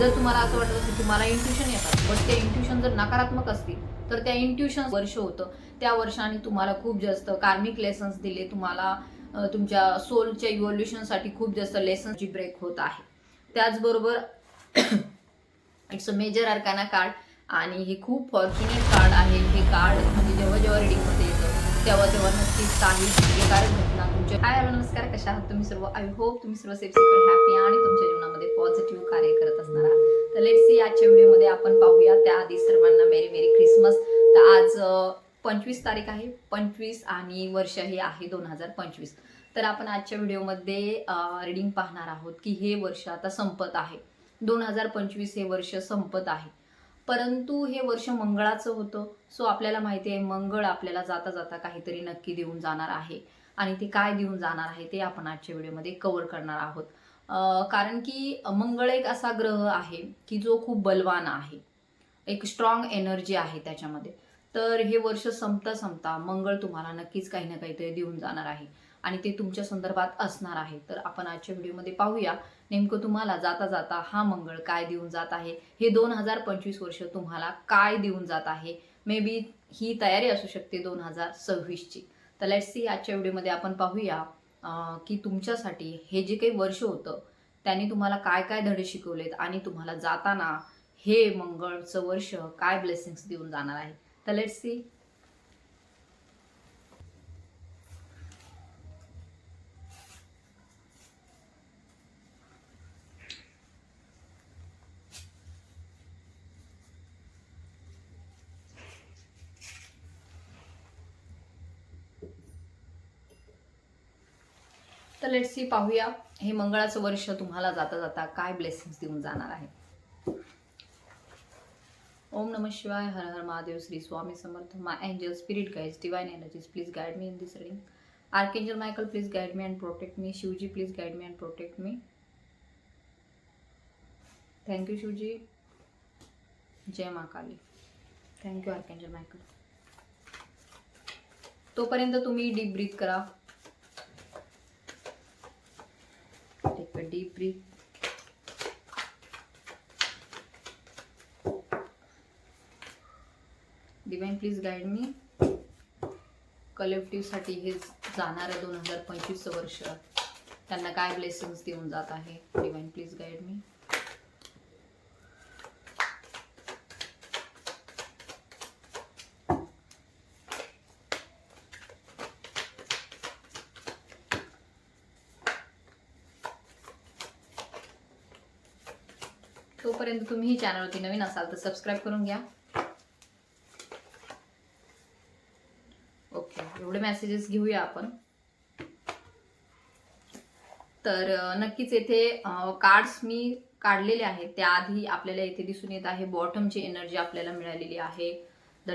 जर तुम्हाला असं वाटत असेल तुम्हाला इंट्युशन येतात बट ते इंट्युशन जर नकारात्मक असतील तर त्या इंट्युशन वर्ष होतं, त्या वर्षाने तुम्हाला खूप जास्त कार्मिक लेसन्स दिले, तुम्हाला तुमच्या सोलच्या इव्होल्युशनसाठी खूप जास्त लेसन्सची ब्रेक होत आहे. त्याचबरोबर it's a major arcana card आणि हे खूप फॉर्च्युनेट कार्ड आहे. हे कार्ड म्हणजे जेव्हा जेव्हा रीडिंगमध्ये येतं तेव्हा तेव्हा नक्कीच काही भाग्यकारक घटना तुमच्या. हाय हॅलो नमस्कार, कशा आहात तुम्ही सर्व? आय होप तुम्ही सर्व सेफ सिक्युअर हॅपी आणि तुमच्या जीवनामध्ये पॉझिटिव्ह कार्य करत असणार आहात. तर लेट्स सी आजच्या व्हिडिओमध्ये आपण पाहूया. त्याआधी सर्वांना मेरी मेरी क्रिसमस. तर आज 25 तारीख आहे, 25 आणि वर्ष हे आहे 2025. तर आपण आजच्या व्हिडिओमध्ये रीडिंग पाहणार आहोत की हे वर्ष आता संपत आहे. 2025 हे वर्ष संपत आहे, परंतु हे वर्ष मंगळाचं होतं. सो आपल्याला माहिती आहे मंगळ आपल्याला जाता जाता काहीतरी नक्की देऊन जाणार आहे आणि ते काय देऊन जाणार आहे ते आपण आजच्या व्हिडिओमध्ये कव्हर करणार आहोत. कारण की मंगळ एक असा ग्रह आहे की जो खूप बलवान आहे, एक स्ट्रॉंग एनर्जी आहे त्याच्यामध्ये. तर हे वर्ष संपता संपता मंगळ तुम्हाला नक्कीच काही ना काहीतरी देऊन जाणार आहे आणि ते तुमच्या संदर्भात असणार आहे. तर आपण आजच्या व्हिडिओमध्ये पाहूया नेमकं तुम्हाला जाता जाता हा मंगळ काय देऊन जात आहे, हे 2025 वर्ष तुम्हाला काय देऊन जात आहे. मे बी ही तयारी असू शकते 2026ची. तर लेट्स सी आजच्या व्हिडिओमध्ये आपण पाहूया की तुमच्यासाठी हे जे काही वर्ष होतं त्यांनी तुम्हाला काय काय धडे शिकवलेत आणि तुम्हाला जाताना हे मंगळचं वर्ष काय ब्लेसिंग्स देऊन जाणार आहे. तर लेट्स सी. तर लेट्स सी पाहूया हे मंगळाचं वर्ष तुम्हाला जाता जाता काय ब्लेसिंग्स देऊन जाणार आहे. ओम नमः शिवाय, हर हर Mahadev, Shri Swami Samarth. My angel, spirit guides, divine energies, please guide me in this reading. Archangel Michael, please guide me and protect me. Shivji, please guide me and protect me. Thank you Shivji. जय माँ Kali. Thank you archangel Michael. तोपर्यंत तुम्ही deep breath करा. Take a deep breath. Divine please guide me. कलेक्टिव्हसाठी हे जाणारं 2025 वर्ष त्यांना काय ब्लेसिंग्स देऊन जात आहे. डिवाइन प्लीज गाइड मी. तोपर्यंत तुम्ही ही चॅनलवरती नवीन असाल तर सबस्क्राईब करून घ्या. ओके, एवढे मेसेजेस घेऊया आपण. तर नक्कीच येथे कार्ड्स मी काढलेले आहेत. त्याआधी आपल्याला येथे दिसून येत आहे बॉटमची एनर्जी आपल्याला मिळालेली आहे. द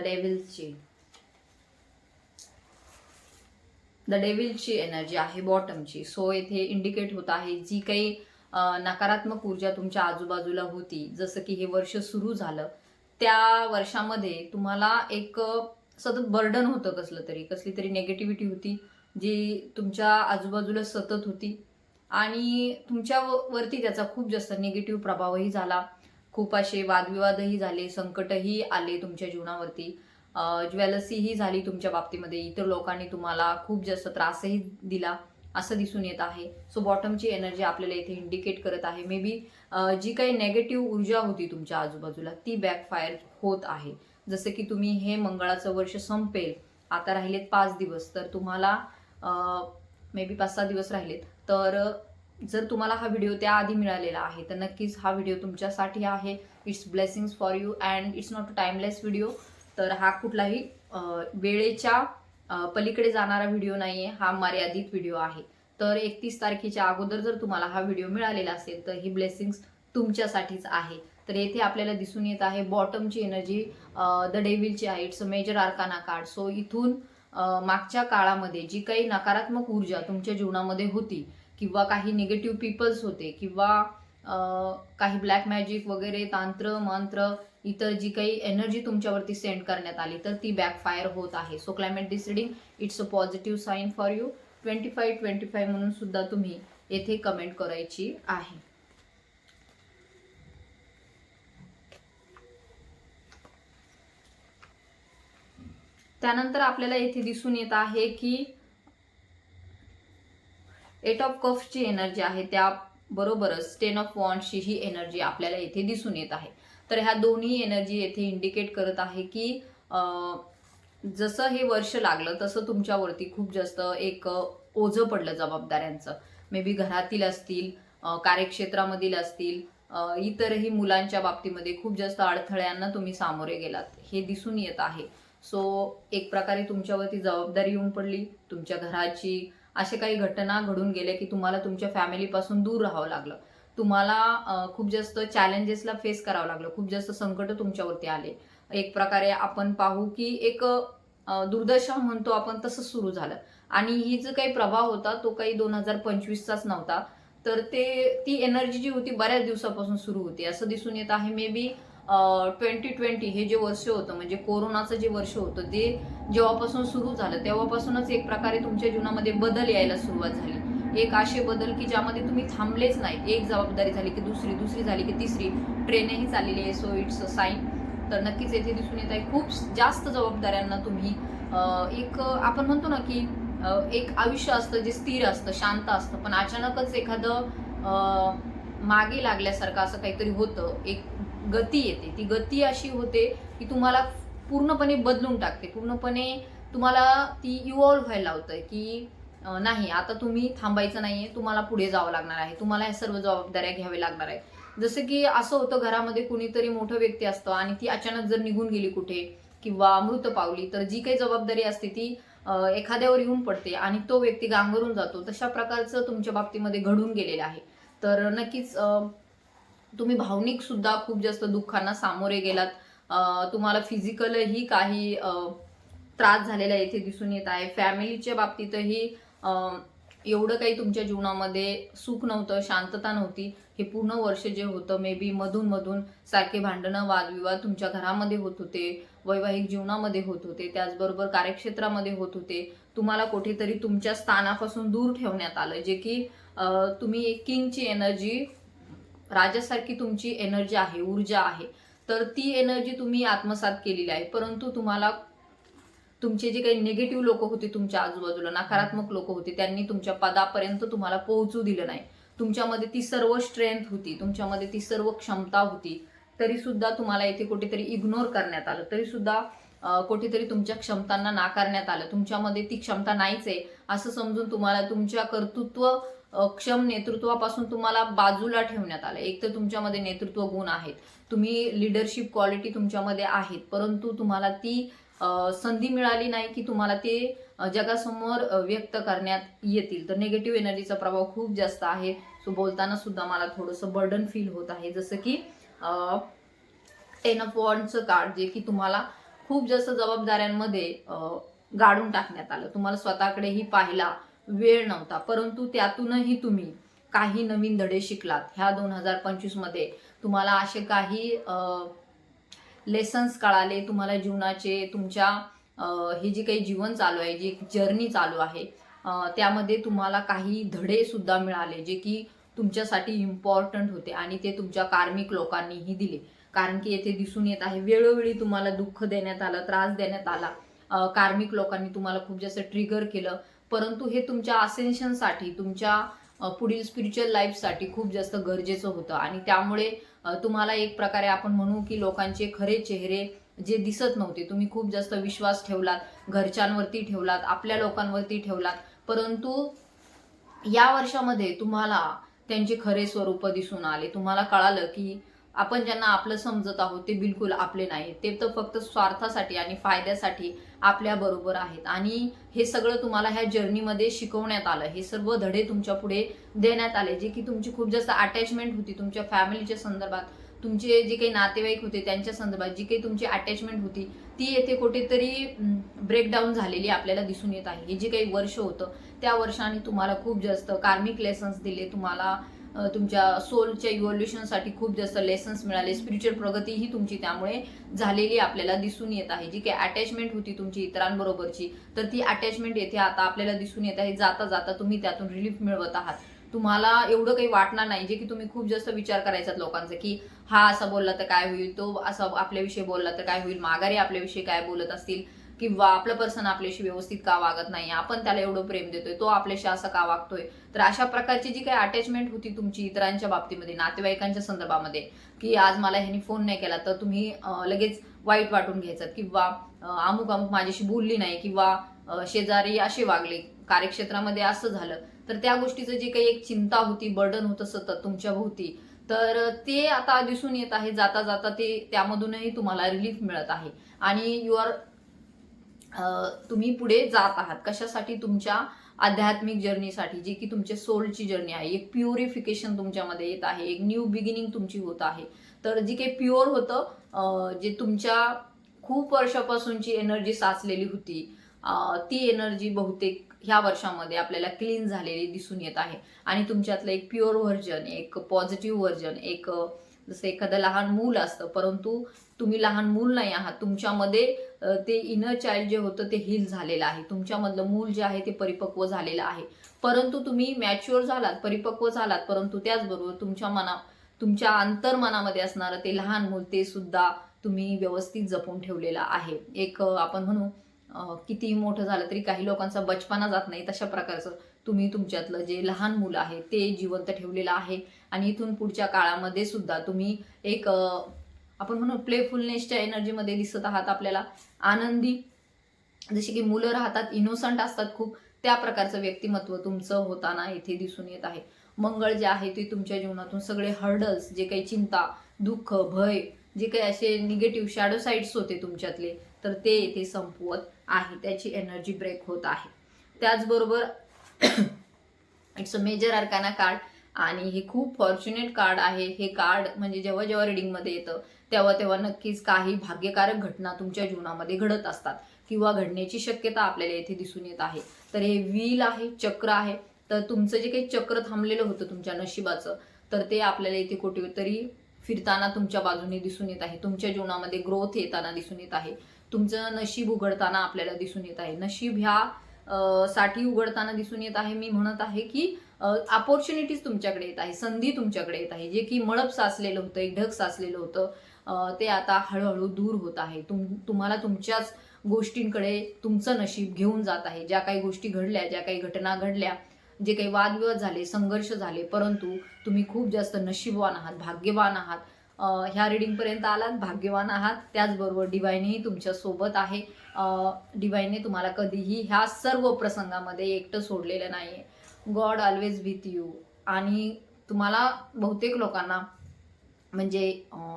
डेव्हिलची एनर्जी आहे बॉटमची. सो येथे इंडिकेट होत आहे जी काही नकारात्मक ऊर्जा तुमच्या आजूबाजूला होती, जसं की हे वर्ष सुरू झालं त्या वर्षामध्ये तुम्हाला एक सतत बर्डन होतं, कसली तरी नेगेटिव्हिटी होती जी तुमच्या आजूबाजूला सतत होती आणि तुमच्यावरती त्याचा खूप जास्त निगेटिव्ह प्रभावही झाला. खूप असे वादविवादही झाले, संकटही आले तुमच्या जीवनावरती, ज्वेलसीही झाली तुमच्या बाबतीमध्ये. इतर लोकांनी तुम्हाला खूप जास्त त्रासही दिला असं दिसून येत आहे. सो बॉटमची एनर्जी आपल्याला इथे इंडिकेट करत आहे मे बी जी काही नेगेटिव्ह ऊर्जा होती तुमच्या आजूबाजूला ती बॅकफायर होत आहे. जसं की तुम्ही हे मंगळाचं वर्ष संपेल, आता राहिलेत 5 दिवस, तर तुम्हाला मे बी 5-6 दिवस राहिलेत. तर जर तुम्हाला हा व्हिडिओ त्याआधी मिळालेला आहे तर नक्कीच हा व्हिडिओ तुमच्यासाठी आहे. It's blessings for you and it's not a timeless video. तर हा कुठलाही वेळेच्या पलीकडे जाणारा व्हिडिओ नाहीये, हा मर्यादित व्हिडिओ आहे. तर 31 तारखेच्या अगोदर जर तुम्हाला हा व्हिडिओ मिळालेला असेल तर ही ब्लेसिंग्स तुमच्यासाठीच आहे. तर येथे आपल्याला दिसून येत आहे बॉटमची एनर्जी द डेव्हिलची आहे. It's a major arcana card. So इथून मागच्या काळामध्ये जी काही नकारात्मक ऊर्जा तुमच्या जीवनामध्ये होती किंवा काही निगेटिव्ह पीपल्स होते किंवा काही ब्लॅक मॅजिक वगैरे तांत्र मंत्र इतर जी काही एनर्जी तुमच्यावरती सेंड करण्यात आली तर ती बॅकफायर होत आहे. So climate this reading it's a positive sign for you. 25-25 म्हणून सुद्धा तुम्ही येथे कमेंट करायची आहे. त्यानंतर आपल्याला येथे दिसून येत आहे की 8 ऑफ कप्सची एनर्जी आहे, त्याबरोबरच 10 ऑफ वॉन्ड्सची ही एनर्जी आपल्याला येथे दिसून येत आहे. तर ह्या दोन्ही एनर्जी येथे इंडिकेट करत आहे की जसं हे वर्ष लागलं तसं तुमच्यावरती खूप जास्त एक ओझं पडलं जबाबदाऱ्यांचं. मे बी घरातील असतील, कार्यक्षेत्रामधील असतील, इतरही मुलांच्या बाबतीमध्ये खूप जास्त अडथळ्यांना तुम्ही सामोरे गेलात हे दिसून येत आहे. सो एक प्रकारे तुमच्यावरती जबाबदारी येऊन पडली, तुमच्या घराची असे काही घटना घडून गेल्या की तुम्हाला तुमच्या फॅमिलीपासून दूर राहावं लागलं. तुम्हाला खूप जास्त चॅलेंजेसला फेस करावं लागलं, खूप जास्त संकट तुमच्यावरती आले. एक प्रकारे आपण पाहू की एक दुर्दशा म्हणतो आपण तसं सुरू झालं. आणि ही जो काही प्रभाव होता तो काही 2025चाच नव्हता. तर ती एनर्जी जी होती बऱ्याच दिवसापासून सुरू होती असं दिसून येत आहे. मे बी 2020 हे जे वर्ष होतं म्हणजे कोरोनाचं जे वर्ष होतं ते जेव्हापासून सुरू झालं तेव्हापासूनच एक प्रकारे तुमच्या जीवनामध्ये बदल यायला सुरुवात झाली. एक असे बदल की ज्यामध्ये तुम्ही थांबलेच नाही. एक जबाबदारी झाली की दुसरी झाली की तिसरी, ट्रेनही चाललेली आहे. So it's a sine. तर नक्कीच येथे दिसून येत आहे खूप जास्त जबाबदाऱ्यांना तुम्ही एक आपण म्हणतो ना की एक आयुष्य असतं जे स्थिर असतं, शांत असतं, पण अचानकच एखादं मागे लागल्यासारखं असं काहीतरी होतं. एक गती येते. ती गती अशी होते की तुम्हाला पूर्णपणे बदलून टाकते. पूर्णपणे तुम्हाला ती इव्हॉल्व्ह व्हायला लावतंय की नाही आता तुम्ही थांबायचं नाहीये, तुम्हाला पुढे जावं लागणार आहे, तुम्हाला ह्या सर्व जबाबदाऱ्या घ्याव्या लागणार आहे. जसं की असं होतं घरामध्ये कुणीतरी मोठं व्यक्ती असतं आणि ती अचानक जर निघून गेली कुठे किंवा मृत पावली तर जी काही जबाबदारी असते ती एखाद्यावर येऊन पडते आणि तो व्यक्ती गांगरून जातो. तशा प्रकारचं तुमच्या बाबतीमध्ये घडून गेलेलं आहे. तर नक्कीच तुम्ही भावनिक सुद्धा खूप जास्त दुःखांना सामोरे गेलात. तुम्हाला फिजिकलही काही त्रास झालेला येथे दिसून येत आहे. फॅमिलीच्या बाबतीतही एवढं काही तुमच्या जीवनामध्ये सुख नव्हतं, शांतता नव्हती. हे पूर्ण वर्ष जे होतं मे बी मधून सारखे भांडणं, वादविवाद तुमच्या घरामध्ये होत होते, वैवाहिक जीवनामध्ये होत होते, त्याचबरोबर कार्यक्षेत्रामध्ये होत होते. तुम्हाला कुठेतरी तुमच्या स्थानापासून दूर ठेवण्यात आलं, जे की तुम्ही एक किंगची एनर्जी, राजासारखी तुमची एनर्जी आहे, ऊर्जा आहे. तर ती एनर्जी तुम्ही आत्मसात केलेली आहे. परंतु तुम्हाला तुमचे जे काही निगेटिव्ह लोक होते तुमच्या आजूबाजूला, नकारात्मक लोक होते, त्यांनी तुमच्या पदापर्यंत तुम्हाला पोहोचू दिलं नाही. तुमच्यामध्ये ती सर्व स्ट्रेंथ होती, तुमच्यामध्ये ती सर्व क्षमता होती, तरी सुद्धा तुम्हाला इथे कुठेतरी इग्नोर करण्यात आलं. तरी सुद्धा कुठेतरी तुमच्या क्षमतांना नाकारण्यात आलं. तुमच्यामध्ये ती क्षमता नाहीच आहे असं समजून तुम्हाला तुमच्या कर्तृत्व क्षम नेतृत्वापासून तुम्हाला बाजूला ठेवण्यात आलं. एक तर तुमच्यामध्ये नेतृत्व गुण आहेत, तुम्ही लिडरशिप क्वालिटी तुमच्यामध्ये आहेत, परंतु तुम्हाला ती संधी मिळाली नाही की तुम्हाला ते जगासमोर व्यक्त करण्यात येतील. तर निगेटिव्ह एनर्जीचा प्रभाव खूप जास्त आहे. सो बोलताना सुद्धा मला थोडंसं बर्डन फील होत आहे. जसं की 10 ऑफ वॉन्ड्सचं कार्ड, जे की तुम्हाला खूप जास्त जबाबदाऱ्यांमध्ये गाडून टाकण्यात आलं. तुम्हाला स्वतःकडेही पाहायला वेळ नव्हता, परंतु त्यातूनही तुम्ही काही नवीन धडे शिकलात. ह्या 2025 मध्ये तुम्हाला असे काही लेसन्स कळाले तुम्हाला जीवनाचे. तुमच्या हे जे काही जीवन चालू आहे, जी जर्नी चालू आहे, त्यामध्ये तुम्हाला काही धडे सुद्धा मिळाले जे की तुमच्यासाठी इम्पॉर्टंट होते आणि ते तुमच्या कार्मिक लोकांनीही दिले. कारण की येथे दिसून येत आहे वेळोवेळी तुम्हाला दुःख देण्यात आलं, त्रास देण्यात आला. कार्मिक लोकांनी तुम्हाला खूप जास्त ट्रिगर केलं, परंतु हे तुमच्या असेन्शनसाठी, तुमच्या पुढील स्पिरिच्युअल लाईफसाठी खूप जास्त गरजेचं होतं. आणि त्यामुळे तुम्हाला एक प्रकारे आपण म्हणू की लोकांचे खरे चेहरे जे दिसत नव्हते, तुम्ही खूप जास्त विश्वास ठेवलात, घरच्यांवरती ठेवलात, आपल्या लोकांवरती ठेवलात, परंतु या वर्षामध्ये तुम्हाला त्यांचे खरे स्वरूप दिसून आले. तुम्हाला कळालं की आपण ज्यांना आपलं समजत आहोत ते बिलकुल आपले नाहीत, ते तर फक्त स्वार्थासाठी आणि फायद्यासाठी आपल्या बरोबर आहेत. आणि हे सगळं तुम्हाला ह्या जर्नीमध्ये शिकवण्यात आलं. हे सर्व धडे तुमच्या पुढे देण्यात आले, जे की तुमची खूप जास्त अटॅचमेंट होती तुमच्या फॅमिलीच्या संदर्भात, तुमचे जे काही नातेवाईक होते त्यांच्या संदर्भात जी काही तुमची अटॅचमेंट होती ती येथे कुठेतरी ब्रेकडाऊन झालेली आपल्याला दिसून येत आहे. हे जे काही वर्ष होतं त्या वर्षाने तुम्हाला खूप जास्त कार्मिक लेसन्स दिले. तुम्हाला तुमच्या सोलच्या इव्हॉल्युशनसाठी खूप जास्त लेसन्स मिळाले. स्पिरिच्युअल प्रगती ही तुमची त्यामुळे झालेली आपल्याला दिसून येत आहे. जी काही अटॅचमेंट होती तुमची इतरांबरोबरची, तर ती अटॅचमेंट येथे आता आपल्याला दिसून येत आहे. जाता जाता तुम्ही त्यातून रिलीफ मिळवत आहात. तुम्हाला एवढं काही वाटणार नाही, जे की तुम्ही खूप जास्त विचार करायचा लोकांचा की हा असा बोलला तर काय होईल, तो असा आपल्याविषयी बोलला तर काय होईल, माघारी आपल्याविषयी काय बोलत असतील, किंवा आपलं पर्सन आपल्याशी व्यवस्थित का वागत नाही, आपण त्याला एवढं प्रेम देतोय, तो आपल्याशी असं का वागतोय. तर अशा प्रकारची जी काही अटॅचमेंट होती तुमची इतरांच्या बाबतीमध्ये, नातेवाईकांच्या संदर्भामध्ये, की आज मला ह्यानी फोन नाही केला तर तुम्ही लगेच वाईट वाटून घ्यायचं, किंवा अमुक अमुक माझ्याशी बोलली नाही, किंवा शेजारी असे वागले, कार्यक्षेत्रामध्ये असं झालं, तर त्या गोष्टीचं जे काही एक चिंता होती, बर्डन होतं सतत तुमच्या भोवती, तर ते आता दिसून येत आहे. जाता जाता ते त्यामधूनही तुम्हाला रिलीफ मिळत आहे आणि तुम्ही पुढे जात आहात. कशासाठी? तुमच्या आध्यात्मिक जर्नीसाठी, जी की तुमच्या सोलची जर्नी आहे. एक प्युरिफिकेशन तुमच्यामध्ये येत आहे, एक न्यू बिगिनिंग तुमची होत आहे. तर जी काही प्युअर होतं, जे तुमच्या खूप वर्षापासूनची एनर्जी साचलेली होती, ती एनर्जी बहुतेक ह्या वर्षामध्ये आपल्याला क्लीन झालेली दिसून येत आहे. आणि तुमच्यातलं एक प्युअर व्हर्जन, एक पॉझिटिव्ह व्हर्जन, एक जसं एखादं लहान मूल असतं, परंतु तुम्ही लहान मूल नाही आहात. तुमच्यामध्ये ते इनर चाइल्ड जे होतं ते हील झालेलं आहे. तुमच्यामधलं मूल जे आहे ते परिपक्व झालेलं आहे. परंतु तुम्ही मॅच्युअर झालात, परिपक्व झालात, परंतु त्याचबरोबर तुमच्या अंतर्मनामध्ये असणारं ते लहान मूल, ते सुद्धा तुम्ही व्यवस्थित जपून ठेवलेलं आहे. एक आपण म्हणू, किती मोठं झालं तरी काही लोकांचा बचपना जात नाही, तशा प्रकारचं तुम्ही तुमच्यातलं जे लहान मुलं आहे ते जिवंत ठेवलेलं आहे. आणि इथून पुढच्या काळामध्ये सुद्धा तुम्ही एक आपण म्हणू प्लेफुलनेसच्या एनर्जीमध्ये दिसत आहात आपल्याला. आनंदी, जसे की मुलं राहतात, इनोसंट असतात खूप, त्या प्रकारचं व्यक्तिमत्व तुमचं होताना इथे दिसून येत आहे. मंगळ जे आहे ते तुमच्या जीवनातून सगळे हर्डल्स, जे काही चिंता, दुःख, भय, जे काही असे निगेटिव्ह शॅडो साईड्स होते तुमच्यातले, तर ते इथे संपवत आहे. त्याची एनर्जी ब्रेक होत आहे. त्याचबरोबर it's a major arcana card आणि हे खूप फॉर्च्युनेट कार्ड आहे. हे कार्ड म्हणजे जेव्हा जेव्हा रिडिंगमध्ये येतं तेव्हा तेव्हा नक्कीच काही भाग्यकारक घटना तुमच्या जीवनामध्ये घडत असतात किंवा घडण्याची शक्यता आपल्याला इथे दिसून येत आहे. तर हे व्हील आहे, चक्र आहे. तर तुमचं जे काही चक्र थांबलेलं होतं तुमच्या नशिबाचं, तर ते आपल्याला इथे कुठेतरी फिरताना तुमच्या बाजूने दिसून येत आहे. तुमच्या जीवनामध्ये ग्रोथ येताना दिसून येत आहे. तुमचं नशीब उघडताना आपल्याला दिसून येत आहे. नशीब ह्या साठी उघडताना दिसून येत आहे. मी म्हणत आहे की अपॉर्च्युनिटीज तुमच्याकडे येत आहे, संधी तुमच्याकडे येत आहे. जे की मळप साचलेलं होतं, एक ढग साचलेलं होतं, ते आता हळूहळू दूर होत आहे. तुम्हाला तुमच्याच गोष्टींकडे तुमचं नशीब घेऊन जात आहे. ज्या काही गोष्टी घडल्या, ज्या काही घटना घडल्या, जे काही वादविवाद झाले, संघर्ष झाले, परंतु तुम्ही खूप जास्त नशीबवान आहात, भाग्यवान आहात. ह्या रिडिंगपर्यंत आलात, भाग्यवान आहात. त्याचबरोबर डिवाईनही तुमच्या सोबत आहे. डिवाईनने तुम्हाला कधीही ह्या सर्व प्रसंगामध्ये एकटं सोडलेलं नाहीये. God always with you. आणि तुम्हाला बहुतेक लोकांना म्हणजे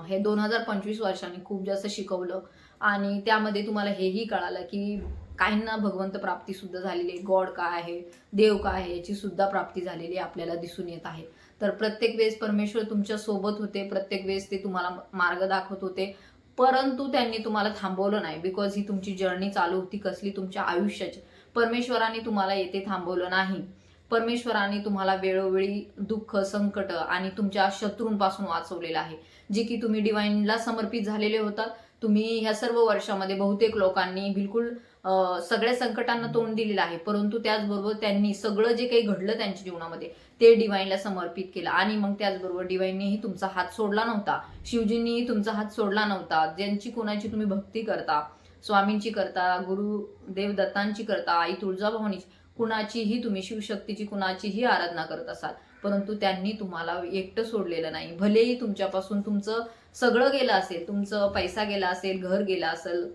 हे 2025 वर्षांनी खूप जास्त शिकवलं आणि त्यामध्ये तुम्हाला हेही कळालं की काहींना भगवंत प्राप्ती सुद्धा झालेली आहे. गॉड काय आहे, देव काय आहे, याची सुद्धा प्राप्ती झालेली आपल्याला दिसून येत आहे. तर प्रत्येक वेळेस परमेश्वर तुमच्या सोबत होते, प्रत्येक वेळेस ते तुम्हाला मार्ग दाखवत होते, परंतु त्यांनी तुम्हाला थांबवलं नाही. बिकॉज ही तुमची जर्नी चालू होती कसली, तुमच्या आयुष्याची. परमेश्वराने तुम्हाला येथे थांबवलं नाही. परमेश्वराने तुम्हाला वेळोवेळी दुःख, संकट आणि तुमच्या शत्रूंपासून वाचवलेलं आहे, जे की तुम्ही डिवाइनला समर्पित झालेले होतात. तुम्ही ह्या सर्व वर्षामध्ये बहुतेक लोकांनी बिलकुल सगळ्या संकटांना तोंड दिलेलं आहे, परंतु त्याचबरोबर त्यांनी सगळं जे काही घडलं त्यांच्या जीवनामध्ये ते डिवाइनला समर्पित केलं. आणि मग त्याचबरोबर डिवाइननेही तुमचा हात सोडला नव्हता, शिवजींनीही तुमचा हात सोडला नव्हता. ज्यांची कोणाची तुम्ही भक्ती करता, स्वामींची करता, गुरुदेव दत्तांची करता, आई तुळजाभवानीची, कुणाचीही तुम्ही शिवशक्तीची कुणाचीही आराधना करत असाल, परंतु त्यांनी तुम्हाला एकटं सोडलेलं नाही. भलेही तुमच्यापासून तुमचं सगळं गेलं असेल, तुमचं पैसा गेला असेल, घर गेला असेल,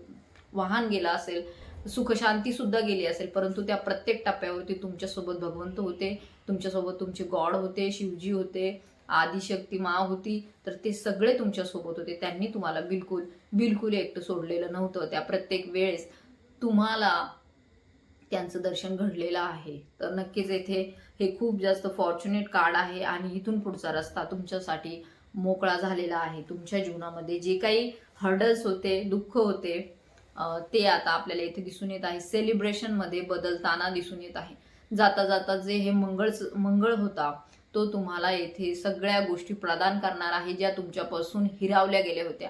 वाहन गेलं असेल, सुखशांती सुद्धा गेली असेल, परंतु त्या प्रत्येक टप्प्यावरती तुमच्यासोबत भगवंत होते, तुमच्यासोबत तुमचे गॉड होते, शिवजी होते, आदिशक्ती मा होती. तर ते सगळे तुमच्यासोबत होते. त्यांनी तुम्हाला बिलकुल एकटं सोडलेलं नव्हतं. त्या प्रत्येक वेळेस तुम्हाला त्यांचं दर्शन घडलेलं आहे. तर नक्कीच येथे हे खूप जास्त फॉर्च्युनेट कार्ड आहे आणि इथून पुढचा रस्ता तुमच्यासाठी मोकळा झालेला आहे. तुमच्या जीवनामध्ये जे काही हर्डल्स होते, दुःख होते, ते आता आपल्याला इथे दिसून येत आहे. सेलिब्रेशनमध्ये बदलताना दिसून येत आहे. जाता जाता जे हे मंगळ होता, तो तुम्हाला येथे सगळ्या गोष्टी प्रदान करणार आहे, ज्या तुमच्यापासून हिरावल्या गेल्या होत्या.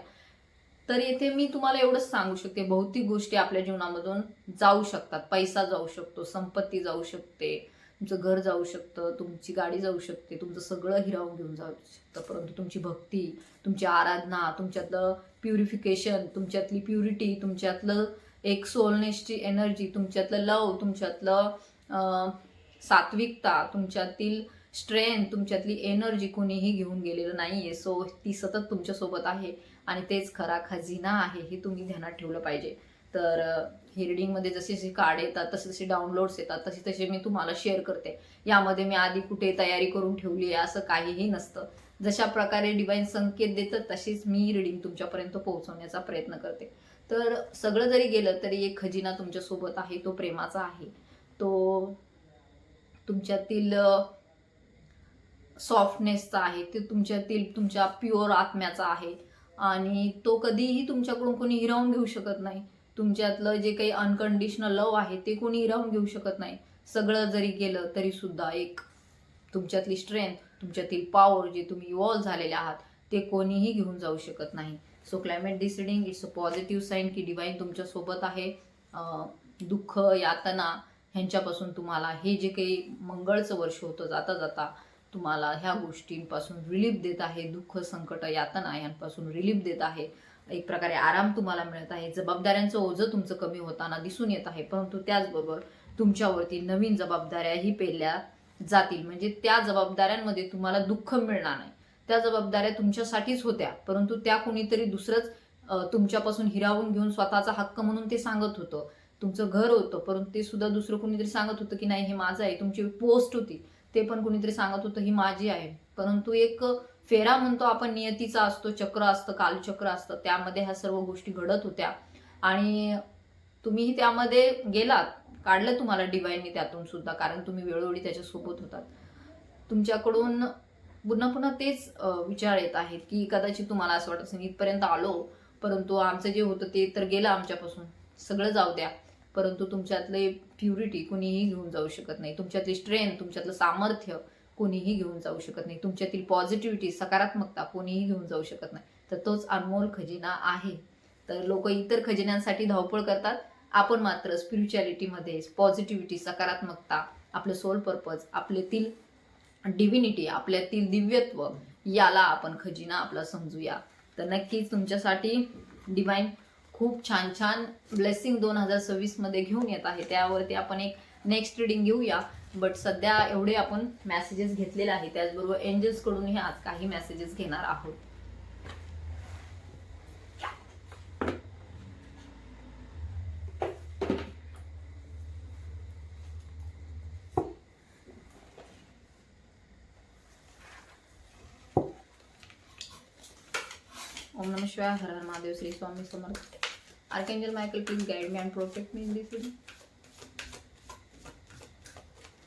तर येथे मी तुम्हाला एवढंच सांगू शकते, भौतिक गोष्टी आपल्या जीवनामधून जाऊ शकतात. पैसा जाऊ शकतो, संपत्ती जाऊ शकते, तुमचं घर जाऊ शकतं, तुमची गाडी जाऊ शकते, तुमचं सगळं हिरावून घेऊन जाऊ शकतं, परंतु तुमची भक्ती, तुमची आराधना, तुमच्यातलं प्युरिफिकेशन, तुमच्यातली प्युरिटी, तुमच्यातलं एक सोलनेसची एनर्जी, तुमच्यातलं लव, तुमच्यातलं सात्विकता, तुमच्यातील स्ट्रेंथ, तुमच्यातली एनर्जी कोणीही घेऊन गेलेलं नाहीये. सो ती सतत तुमच्यासोबत आहे आणि तेच खरा खजिना आहे हे तुम्ही ध्यानात ठेवलं पाहिजे. तर ही रीडिंगमध्ये जसे जसे कार्ड येतात, तसे तसे डाउनलोड्स येतात, तसे तसे मी तुम्हाला शेअर करते. यामध्ये मी आधी कुठे तयारी करून ठेवली आहे असं काहीही नसतं. जशा प्रकारे डिवाइन संकेत देतात तशीच मी रीडिंग तुमच्यापर्यंत पोहोचवण्याचा प्रयत्न करते. तर सगळं जरी गेलं तरी एक खजिना तुमच्यासोबत आहे, तो प्रेमाचा आहे, तो तुमच्यातील सॉफ्टनेसचा आहे, ते तुमच्यातील तुमच्या प्युअर आत्म्याचा आहे आणि तो कधीही तुमच्याकडून कोणी हिरावून घेऊ शकत नाही. तुमच्यातलं जे काही अनकंडिशनल लव आहे ते कोणी हिरावून घेऊ शकत नाही. सगळं जरी गेलं तरी सुद्धा एक तुमच्यातली स्ट्रेंथ, तुमच्यातील पॉवर, जे तुम्ही इव्हॉल्व झालेले आहात ते कोणीही घेऊन जाऊ शकत नाही. So climate this reading it's a positive sign की डिवाइन तुमच्यासोबत आहे. दुःख, यातना ह्यांच्यापासून तुम्हाला हे जे काही मंगळचं वर्ष होतं जाता जाता तुम्हाला ह्या गोष्टींपासून रिलीफ देत आहे. दुःख, संकट, यातना यांपासून रिलीफ देत आहे. एक प्रकारे आराम तुम्हाला मिळत आहे. जबाबदाऱ्यांचं ओझं तुमचं कमी होताना दिसून येत आहे. परंतु त्याचबरोबर तुमच्यावरती नवीन जबाबदाऱ्याही पेलल्या जातील. म्हणजे त्या जबाबदाऱ्यांमध्ये तुम्हाला दुःख मिळणार नाही. त्या जबाबदाऱ्या तुमच्यासाठीच होत्या, परंतु त्या कोणीतरी दुसरंच तुमच्यापासून हिरावून घेऊन स्वतःचा हक्क म्हणून ते सांगत होतं. तुमचं घर होतं, परंतु ते सुद्धा दुसरं कोणीतरी सांगत होतं की नाही हे माझं आहे. तुमची पोस्ट होती, ते पण कोणीतरी सांगत होतं ही माझी आहे. परंतु एक फेरा म्हणतो आपण, नियतीचा असतो, चक्र असतं, कालचक्र असतं, त्यामध्ये ह्या सर्व गोष्टी घडत होत्या आणि तुम्हीही त्यामध्ये गेलात, काढलं तुम्हाला डिवाइनने त्यातून सुद्धा, कारण तुम्ही वेळोवेळी त्याच्यासोबत होतात. तुमच्याकडून पुन्हा पुन्हा तेच विचार येत आहेत की कदाचित तुम्हाला असं वाटत असेल इथपर्यंत आलो, परंतु आमचं जे होतं ते तर गेलं आमच्यापासून, सगळं जाऊ द्या. परंतु तुमच्यातले प्युरिटी कोणीही घेऊन जाऊ शकत नाही. तुमच्यातली स्ट्रेंथ, तुमच्यातलं सामर्थ्य कोणीही घेऊन जाऊ शकत नाही. तुमच्यातील पॉझिटिव्हिटी, सकारात्मकता कोणीही घेऊन जाऊ शकत नाही. तर तोच अनमोल खजिना आहे. तर लोक इतर खजिन्यांसाठी धावपळ करतात, आपण मात्र स्पिरिच्युअलिटीमध्ये पॉझिटिव्हिटी, सकारात्मकता, आपलं सोल पर्पज, आपल्यातील डिव्हिनिटी, आपल्यातील दिव्यत्व, याला आपण खजिना आपला समजूया. तर नक्कीच तुमच्यासाठी डिवाइन खूप छान छान ब्लेसिंग 2026 मध्ये घेऊन येत आहे. त्यावरती आपण एक नेक्स्ट रीडिंग घेऊया. बट सध्या एवढे आपण मेसेजेस घेतलेले आहे. त्याचबरोबर एंजल्स कडूनही आज काही मेसेजेस घेणार आहोत. ओम नमः शिवाय. हर हर महादेव. श्री स्वामी समर्थ. Archangel Michael, please guide me and protect me in this reading.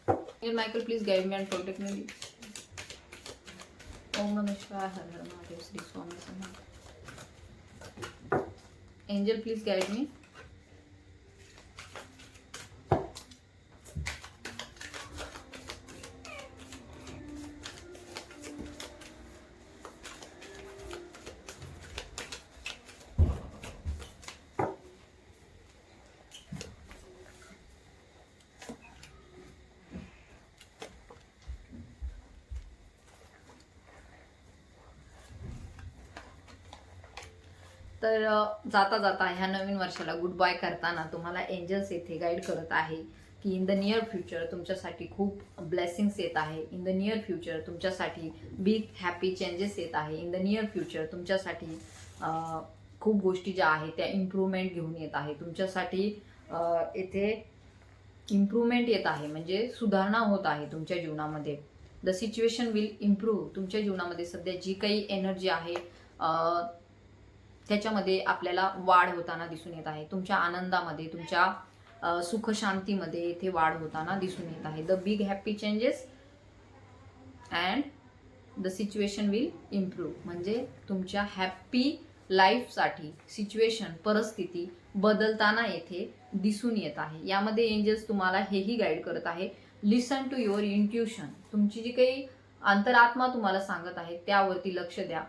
Archangel Michael, please guide me and protect me. Om Namah Shivaya. Har Har Mahadev. Shri Swami Samad. Angel, please guide me. तर जाता जाता ह्या नवीन वर्षाला good bye करताना तुम्हाला angels येथे guide करत आहे की इन द नियर फ्युचर तुमच्यासाठी खूप ब्लेसिंग्स येत आहे. इन द नियर फ्युचर तुमच्यासाठी बिग हॅपी चेंजेस येत आहे. इन द नियर फ्युचर तुमच्यासाठी खूप गोष्टी ज्या आहेत त्या इम्प्रूव्हमेंट घेऊन येत आहे. तुमच्यासाठी येथे इम्प्रूव्हमेंट येत आहे, म्हणजे सुधारणा होत आहे तुमच्या जीवनामध्ये. The situation will improve. तुमच्या जीवनामध्ये सध्या जी काही एनर्जी आहे त्याच्यामध्ये आपल्याला वाढ होताना दिसून येत आहे. तुमच्या आनंदामध्ये, तुमच्या सुख शांतीमध्ये इथे वाढ होताना दिसून येत आहे. The big happy changes and the situation will improve, म्हणजे तुमच्या हॅपी लाईफसाठी सिच्युएशन, परिस्थिती बदलताना येथे दिसून येत आहे. यामध्ये एंजल्स तुम्हाला हेही गाईड करत आहे, लिसन टू युअर इंट्युशन. तुमची जी काही अंतरात्मा तुम्हाला सांगत आहे त्यावरती लक्ष द्या.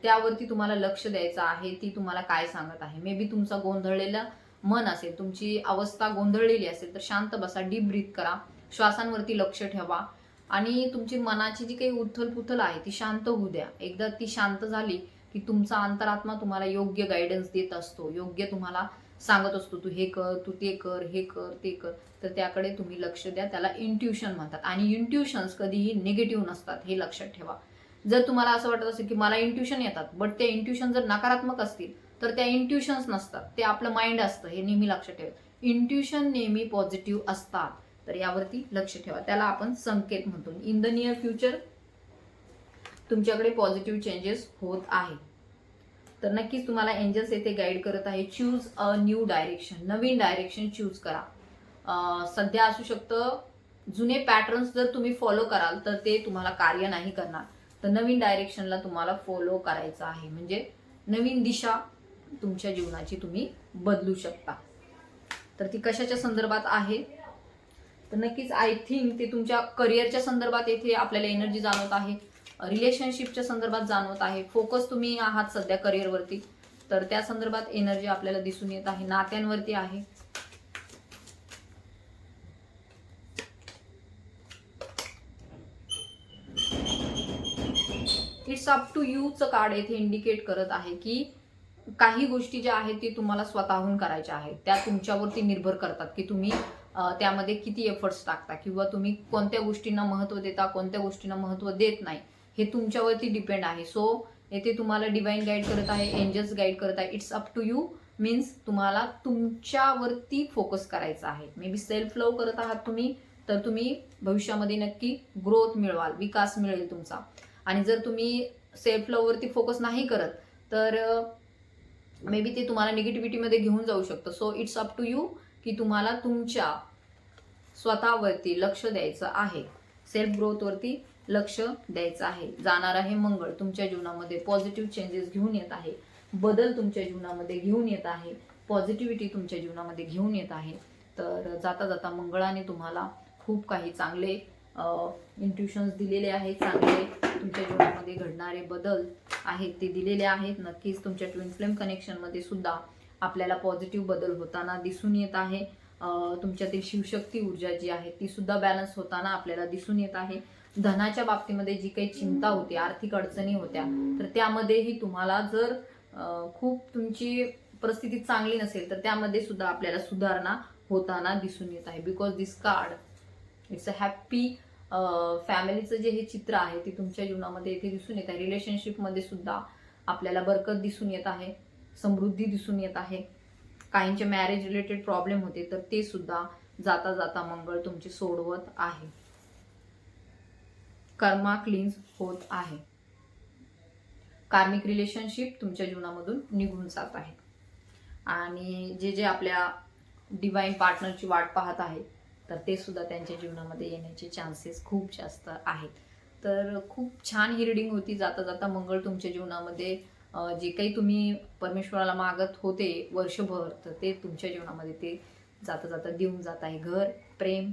त्यावरती तुम्हाला लक्ष द्यायचं आहे, ती तुम्हाला काय सांगत आहे. मे बी तुमचा गोंधळलेला मन असेल, तुमची अवस्था गोंधळलेली असेल तर शांत बसा, डीप ब्रीथ करा, श्वासांवरती लक्ष ठेवा आणि तुमची मनाची जी काही उथलपुथल आहे ती शांत होऊ द्या. एकदा ती शांत झाली की तुमचा अंतरात्मा तुम्हाला योग्य गायडन्स देत असतो, योग्य तुम्हाला सांगत असतो, तू हे कर, तू ते कर, हे कर, ते कर, तर त्याकडे तुम्ही लक्ष द्या. त्याला इंट्युशन म्हणतात. आणि इंट्युशन्स कधीही निगेटिव्ह नसतात, हे लक्षात ठेवा. जर तुम्हाला असं वाटत असेल की मला इंट्युशन येतात, बट ते इंट्युशन जर नकारात्मक असतील तर त्या इंट्युशन्स नसतात, ते आपलं माइंड असतं, हे नेहमी लक्षात ठेवा. इंट्युशन नेहमी पॉझिटिव्ह असतात, तर यावरती लक्ष ठेवा. त्याला आपण संकेत म्हणतो. इन द नियर फ्युचर तुमच्याकडे पॉझिटिव्ह चेंजेस होत आहे. तर नक्कीच तुम्हाला एंजल्स येथे गाईड करत आहे. Choose a new direction, Naveen direction choose करा. सध्या असू शकतं जुने पॅटर्न्स जर तुम्ही फॉलो कराल तर ते तुम्हाला कार्य नाही करणार, तर नवीन डायरेक्शनला तुम्हाला फॉलो करायचं आहे. म्हणजे नवीन दिशा तुमच्या जीवनाची तुम्ही बदलू शकता. तर ती कशाच्या संदर्भात आहे, तर नक्कीच आय थिंक ते तुमच्या करिअरच्या संदर्भात येथे आपल्याला एनर्जी जाणवत आहे, रिलेशनशिपच्या संदर्भात जाणवत आहे. फोकस तुम्ही आहात सध्या करिअरवरती, तर त्या संदर्भात एनर्जी आपल्याला दिसून येत आहे. नात्यांवरती आहे. इट्स अप टू यूचं कार्ड येथे इंडिकेट करत आहे की काही गोष्टी ज्या आहेत ते तुम्हाला स्वतःहून करायच्या आहेत. त्या तुमच्यावरती निर्भर करतात की तुम्ही त्यामध्ये किती एफर्ट्स टाकता किंवा तुम्ही कोणत्या गोष्टींना महत्त्व देता, कोणत्या गोष्टींना महत्त्व देत नाही, हे तुमच्यावरती डिपेंड आहे. सो येथे तुम्हाला डिवाइन गाईड करत आहे, एंजल्स गाईड करत आहे. It's up to you means तुम्हाला तुमच्यावरती फोकस करायचा आहे. मे बी सेल्फ लव्ह करत आहात तुम्ही, तर तुम्ही भविष्यामध्ये नक्की ग्रोथ मिळवाल, विकास मिळेल तुमचा. आणि जर तुम्ही सेल्फ लव्हवरती फोकस नाही करत तर मे बी ते तुम्हाला निगेटिव्हिटीमध्ये घेऊन जाऊ शकतं. So it's up to you की तुम्हाला तुमच्या स्वतःवरती लक्ष द्यायचं आहे, सेल्फ ग्रोथवरती लक्ष द्यायचं आहे. जाणार आहे मंगळ तुमच्या जीवनामध्ये, पॉझिटिव्ह चेंजेस घेऊन येत आहे, बदल तुमच्या जीवनामध्ये घेऊन येत आहे, पॉझिटिव्हिटी तुमच्या जीवनामध्ये घेऊन येत आहे. तर जाता जाता मंगळाने तुम्हाला खूप काही चांगले इंट्युशन्स दिलेले आहेत, चांगले तुमच्या जीवनामध्ये घडणारे बदल आहेत ते दिलेले आहेत. नक्कीच तुमच्या ट्विन फ्लेम कनेक्शनमध्ये सुद्धा आपल्याला पॉझिटिव्ह बदल होताना दिसून येत आहे. तुमच्यातील शिवशक्ती ऊर्जा जी आहे ती सुद्धा बॅलन्स होताना आपल्याला दिसून येत आहे. धनाच्या बाबतीमध्ये जी काही चिंता होती, आर्थिक अडचणी होत्या, तर त्यामध्येही तुम्हाला जर खूप तुमची परिस्थिती चांगली नसेल तर त्यामध्ये सुद्धा आपल्याला सुधारणा होताना दिसून येत आहे. Because this card it's a happy फॅमिलीचं जे हे चित्र आहे ते तुमच्या जीवनामध्ये इथे दिसून येत आहे. रिलेशनशिपमध्ये सुद्धा आपल्याला बरकत दिसून येत आहे, समृद्धी दिसून येत आहे. काहींचे मॅरेज रिलेटेड प्रॉब्लेम होते तर ते सुद्धा जाता जाता मंगळ तुमचे सोडवत आहे. कर्मा क्लीन्स होत आहे. कार्मिक रिलेशनशिप तुमच्या जीवनामधून निघून जात आहे. आणि जे जे आपल्या डिवाइन पार्टनरची वाट पाहत आहेत तर ते सुद्धा त्यांच्या जीवनामध्ये येण्याचे चान्सेस खूप जास्त आहेत. तर खूप छान ही रिडिंग होती. जाता जाता मंगळ तुमच्या जीवनामध्ये जे काही तुम्ही परमेश्वराला मागत होते वर्षभर, तर ते तुमच्या जीवनामध्ये ते जाता जाता देऊन जात आहे. घर, प्रेम,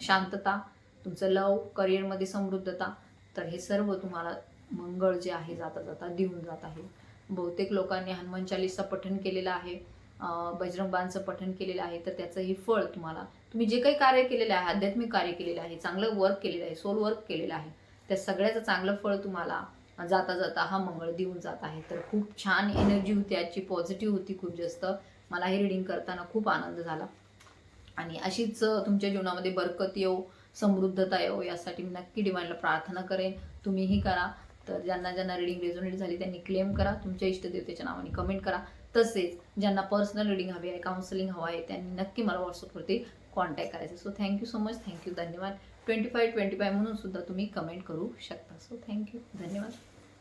शांतता, तुमचं लव, करिअरमध्ये समृद्धता, तर हे सर्व तुम्हाला मंगळ जे आहे जाता जाता देऊन जात आहे. बहुतेक लोकांनी हनुमान चालीसा पठण केलेलं आहे, बजरंगबाणचं पठण केलेलं आहे, तर त्याचंही फळ तुम्ही जे काही कार्य केलेलं आहे, आध्यात्मिक कार्य केलेलं आहे, चांगलं वर्क केलेलं आहे, सोल वर्क केलेलं आहे, त्या सगळ्याचं चांगलं फळ तुम्हाला जाता जाता हा मंगळ देऊन जात आहे. तर खूप छान एनर्जी होती आजची, पॉझिटिव्ह होती खूप जास्त. मला हे रिडिंग करताना खूप आनंद झाला. आणि अशीच तुमच्या जीवनामध्ये बरकत येऊ, समृद्धता येऊ, यासाठी मी नक्की डिवाइनला प्रार्थना करेन. तुम्हीही करा. तर ज्यांना ज्यांना रिडिंग रेझोनेट झाली त्यांनी क्लेम करा, तुमच्या इष्टदेवतेच्या नावाने कमेंट करा. तसेच ज्यांना पर्सनल रिडिंग हवी आहे, काउन्सिलिंग हवं आहे, त्यांनी नक्की मला व्हॉट्सअपवरती कॉन्टॅक्ट करायचं. So thank you so much, thank you, धन्यवाद. 2525 म्हणून सुद्धा तुम्ही कमेंट करू शकता. सो थँक्यू, धन्यवाद.